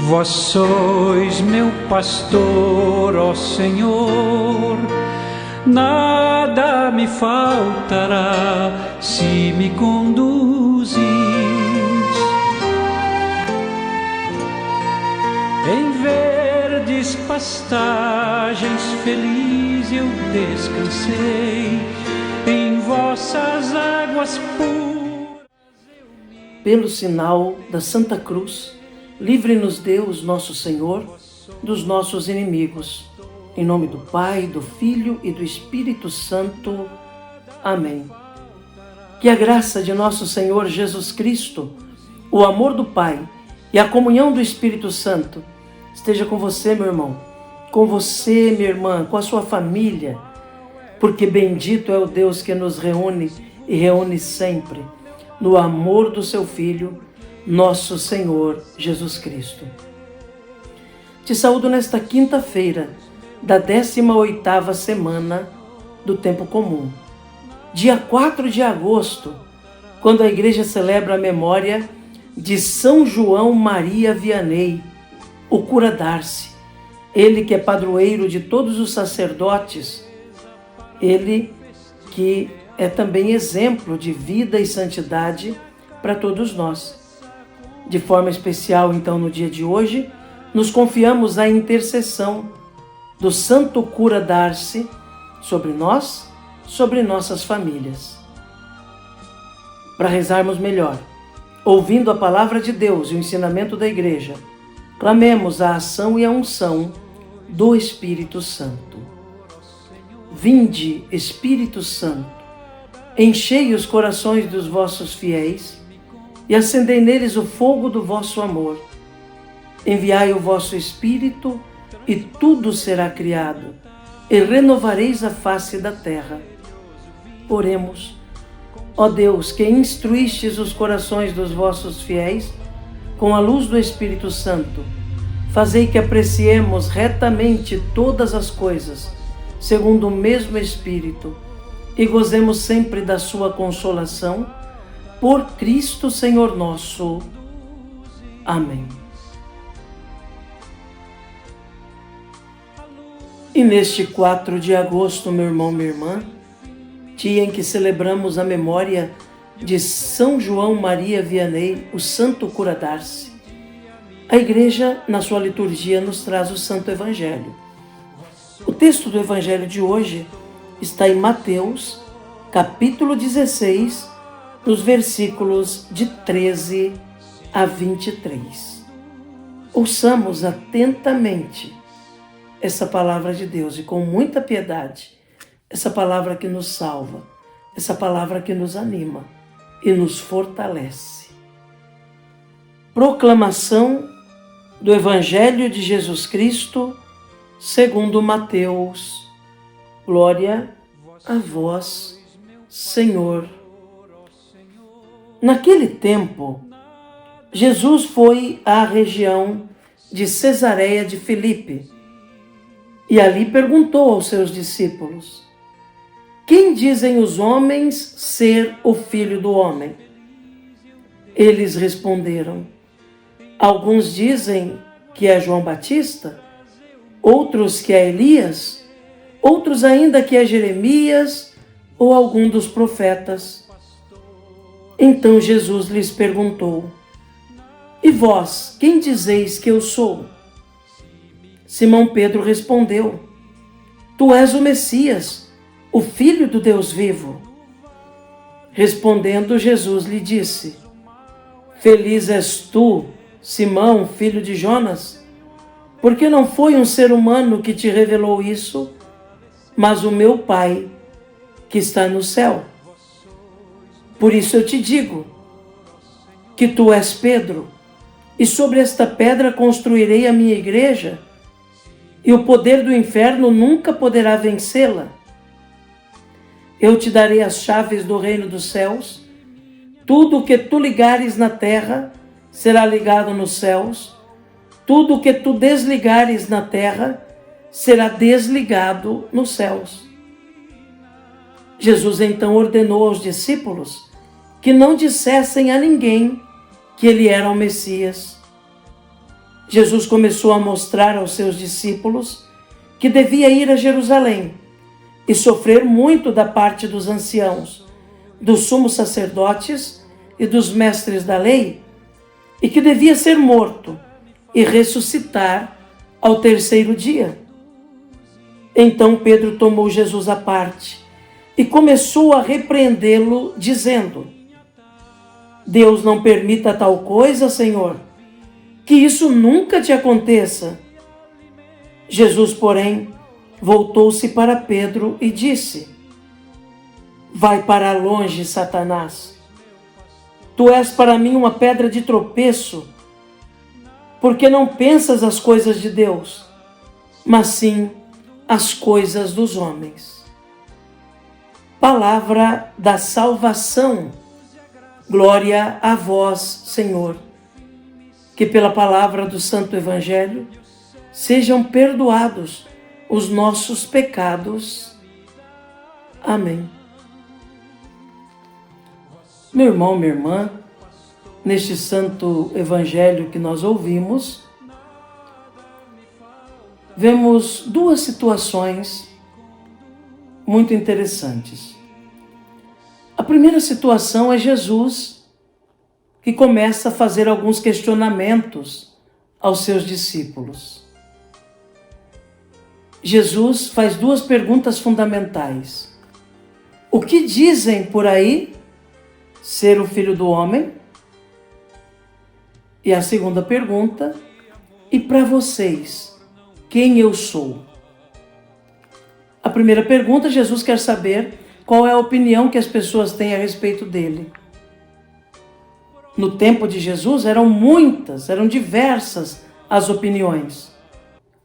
Vós sois meu pastor, ó Senhor, nada me faltará se me conduzis. Em verdes pastagens feliz eu descansei, em vossas águas puras. Pelo sinal da Santa Cruz, livre-nos Deus, nosso Senhor, dos nossos inimigos. Em nome do Pai, do Filho e do Espírito Santo. Amém. Que a graça de nosso Senhor Jesus Cristo, o amor do Pai e a comunhão do Espírito Santo esteja com você, meu irmão, com você, minha irmã, com a sua família, porque bendito é o Deus que nos reúne e reúne sempre no amor do seu Filho, nosso Senhor Jesus Cristo. Te saúdo nesta quinta-feira da 18ª semana do Tempo Comum, dia 4 de agosto, quando a Igreja celebra a memória de São João Maria Vianney, o cura d'Ars, ele que é padroeiro de todos os sacerdotes, ele que é também exemplo de vida e santidade para todos nós. De forma especial, então, no dia de hoje, nos confiamos à intercessão do Santo Cura d'Ars sobre nós, sobre nossas famílias. Para rezarmos melhor, ouvindo a palavra de Deus e o ensinamento da Igreja, clamemos a ação e a unção do Espírito Santo. Vinde, Espírito Santo, enchei os corações dos vossos fiéis e acendei neles o fogo do vosso amor. Enviai o vosso Espírito e tudo será criado, e renovareis a face da terra. Oremos. Ó Deus, que instruístes os corações dos vossos fiéis com a luz do Espírito Santo, fazei que apreciemos retamente todas as coisas, segundo o mesmo Espírito, e gozemos sempre da sua consolação, por Cristo Senhor nosso. Amém. E neste 4 de agosto, meu irmão, minha irmã, dia em que celebramos a memória de São João Maria Vianney, o Santo Cura d'Ars, a Igreja, na sua liturgia, nos traz o Santo Evangelho. O texto do Evangelho de hoje está em Mateus, capítulo 16, nos versículos de 13 a 23. Ouçamos atentamente essa palavra de Deus e com muita piedade, essa palavra que nos salva, essa palavra que nos anima e nos fortalece. Proclamação do Evangelho de Jesus Cristo segundo Mateus. Glória a vós, Senhor. Naquele tempo, Jesus foi à região de Cesareia de Filipe e ali perguntou aos seus discípulos: quem dizem os homens ser o Filho do Homem? Eles responderam: alguns dizem que é João Batista, outros que é Elias, outros ainda que é Jeremias ou algum dos profetas. Então Jesus lhes perguntou: e vós, quem dizeis que eu sou? Simão Pedro respondeu: tu és o Messias, o Filho do Deus vivo. Respondendo, Jesus lhe disse: feliz és tu, Simão, filho de Jonas, porque não foi um ser humano que te revelou isso, mas o meu Pai que está no céu. Por isso eu te digo que tu és Pedro, e sobre esta pedra construirei a minha igreja, e o poder do inferno nunca poderá vencê-la. Eu te darei as chaves do reino dos céus. Tudo o que tu ligares na terra será ligado nos céus. Tudo o que tu desligares na terra será desligado nos céus. Jesus então ordenou aos discípulos que não dissessem a ninguém que ele era o Messias. Jesus começou a mostrar aos seus discípulos que devia ir a Jerusalém e sofrer muito da parte dos anciãos, dos sumos sacerdotes e dos mestres da lei, e que devia ser morto e ressuscitar ao terceiro dia. Então Pedro tomou Jesus à parte e começou a repreendê-lo, dizendo: Deus não permita tal coisa, Senhor, que isso nunca te aconteça. Jesus, porém, voltou-se para Pedro e disse: Vai para longe, Satanás. Tu és para mim uma pedra de tropeço, porque não pensas as coisas de Deus, mas sim as coisas dos homens. Palavra da salvação. Glória a vós, Senhor. Que pela palavra do Santo Evangelho sejam perdoados os nossos pecados. Amém. Meu irmão, minha irmã, neste Santo Evangelho que nós ouvimos, vemos duas situações muito interessantes. A primeira situação é Jesus, que começa a fazer alguns questionamentos aos seus discípulos. Jesus faz duas perguntas fundamentais. O que dizem por aí ser o Filho do Homem? E a segunda pergunta: e para vocês, quem eu sou? A primeira pergunta, Jesus quer saber qual é a opinião que as pessoas têm a respeito dele. No tempo de Jesus eram diversas as opiniões,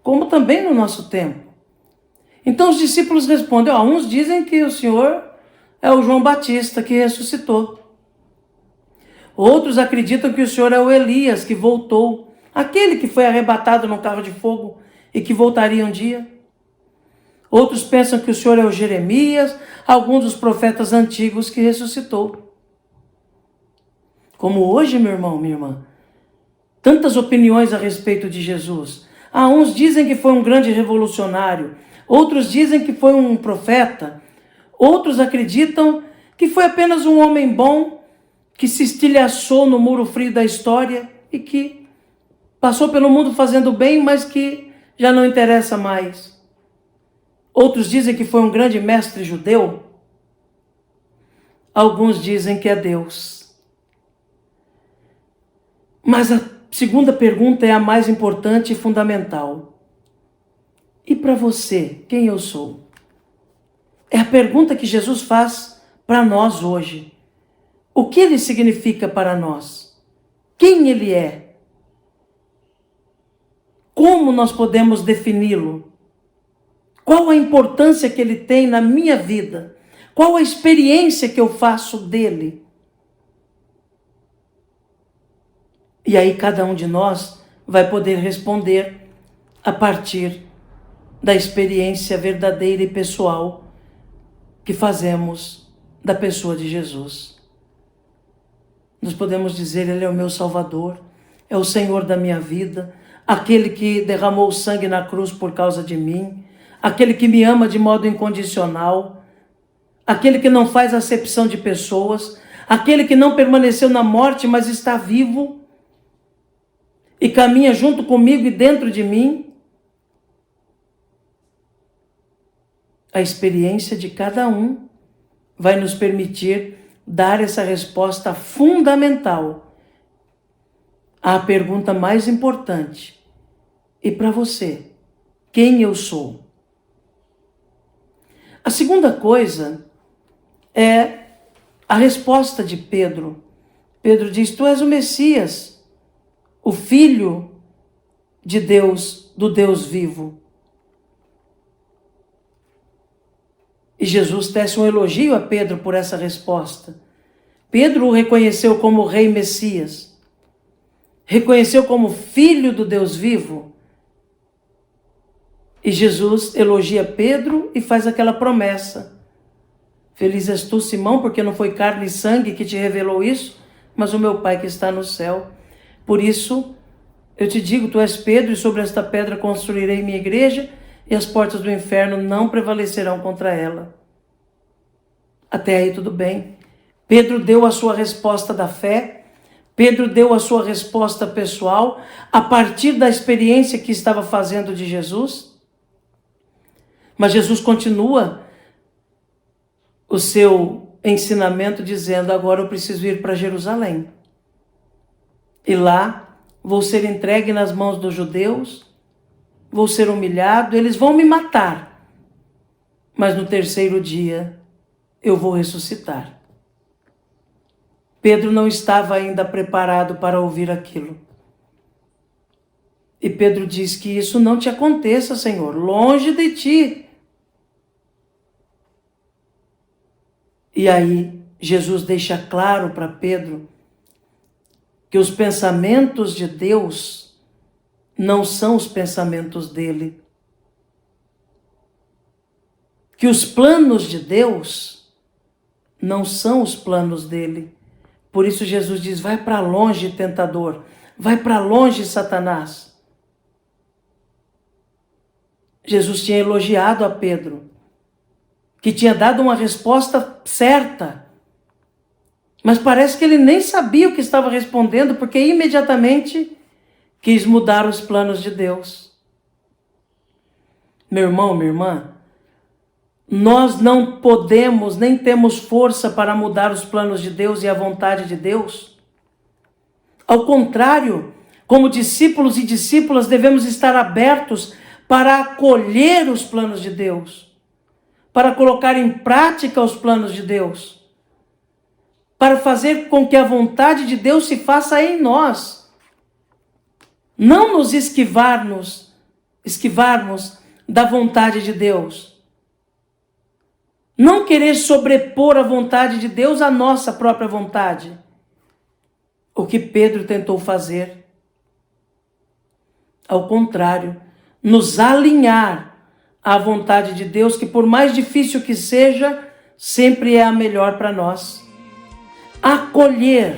como também no nosso tempo. Então os discípulos respondem: uns dizem que o Senhor é o João Batista que ressuscitou. Outros acreditam que o Senhor é o Elias que voltou, aquele que foi arrebatado no carro de fogo e que voltaria um dia. Outros pensam que o Senhor é o Jeremias, algum dos profetas antigos que ressuscitou. Como hoje, meu irmão, minha irmã, tantas opiniões a respeito de Jesus. Uns dizem que foi um grande revolucionário, outros dizem que foi um profeta, outros acreditam que foi apenas um homem bom que se estilhaçou no muro frio da história e que passou pelo mundo fazendo bem, mas que já não interessa mais. Outros dizem que foi um grande mestre judeu. Alguns dizem que é Deus. Mas a segunda pergunta é a mais importante e fundamental. E para você, quem eu sou? É a pergunta que Jesus faz para nós hoje. O que ele significa para nós? Quem ele é? Como nós podemos defini-lo? Qual a importância que ele tem na minha vida? Qual a experiência que eu faço dele? E aí cada um de nós vai poder responder a partir da experiência verdadeira e pessoal que fazemos da pessoa de Jesus. Nós podemos dizer: Ele é o meu Salvador, é o Senhor da minha vida, aquele que derramou o sangue na cruz por causa de mim, aquele que me ama de modo incondicional, aquele que não faz acepção de pessoas, aquele que não permaneceu na morte, mas está vivo e caminha junto comigo e dentro de mim. A experiência de cada um vai nos permitir dar essa resposta fundamental à pergunta mais importante. E para você, quem eu sou? A segunda coisa é a resposta de Pedro. Pedro diz: Tu és o Messias, o Filho de Deus, do Deus vivo. E Jesus tece um elogio a Pedro por essa resposta. Pedro o reconheceu como Rei Messias, reconheceu como Filho do Deus vivo. E Jesus elogia Pedro e faz aquela promessa: Feliz és tu, Simão, porque não foi carne e sangue que te revelou isso, mas o meu Pai que está no céu. Por isso, Eu te digo, tu és Pedro, e sobre esta pedra construirei minha igreja, e as portas do inferno não prevalecerão contra ela. Até aí tudo bem. Pedro deu a sua resposta da fé, Pedro deu a sua resposta pessoal, a partir da experiência que estava fazendo de Jesus. Mas Jesus continua o seu ensinamento dizendo: agora eu preciso ir para Jerusalém. E lá vou ser entregue nas mãos dos judeus, vou ser humilhado, eles vão me matar. Mas no terceiro dia eu vou ressuscitar. Pedro não estava ainda preparado para ouvir aquilo. E Pedro diz que isso não te aconteça, Senhor, longe de ti. E aí Jesus deixa claro para Pedro que os pensamentos de Deus não são os pensamentos dele. Que os planos de Deus não são os planos dele. Por isso Jesus diz: vai para longe, tentador, vai para longe, Satanás. Jesus tinha elogiado a Pedro, que tinha dado uma resposta certa, mas parece que ele nem sabia o que estava respondendo, porque imediatamente quis mudar os planos de Deus. Meu irmão, minha irmã, nós não podemos, nem temos força para mudar os planos de Deus e a vontade de Deus. Ao contrário, como discípulos e discípulas, devemos estar abertos para acolher os planos de Deus, para colocar em prática os planos de Deus, para fazer com que a vontade de Deus se faça em nós. Não nos esquivarmos da vontade de Deus. Não querer sobrepor a vontade de Deus à nossa própria vontade. O que Pedro tentou fazer. Ao contrário, nos alinhar à vontade de Deus, que por mais difícil que seja, sempre é a melhor para nós. Acolher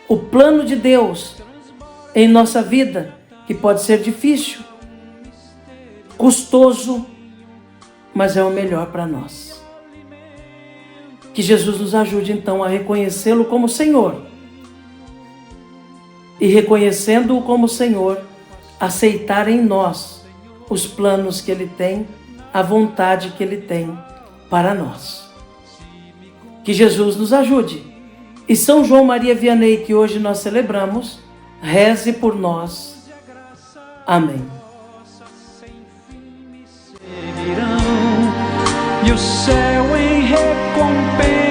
o plano de Deus em nossa vida, que pode ser difícil, custoso, mas é o melhor para nós. Que Jesus nos ajude então a reconhecê-lo como Senhor. E reconhecendo-o como Senhor, aceitar em nós os planos que Ele tem, a vontade que Ele tem para nós. Que Jesus nos ajude. E São João Maria Vianney, que hoje nós celebramos, reze por nós. Amém. E o céu em recompensa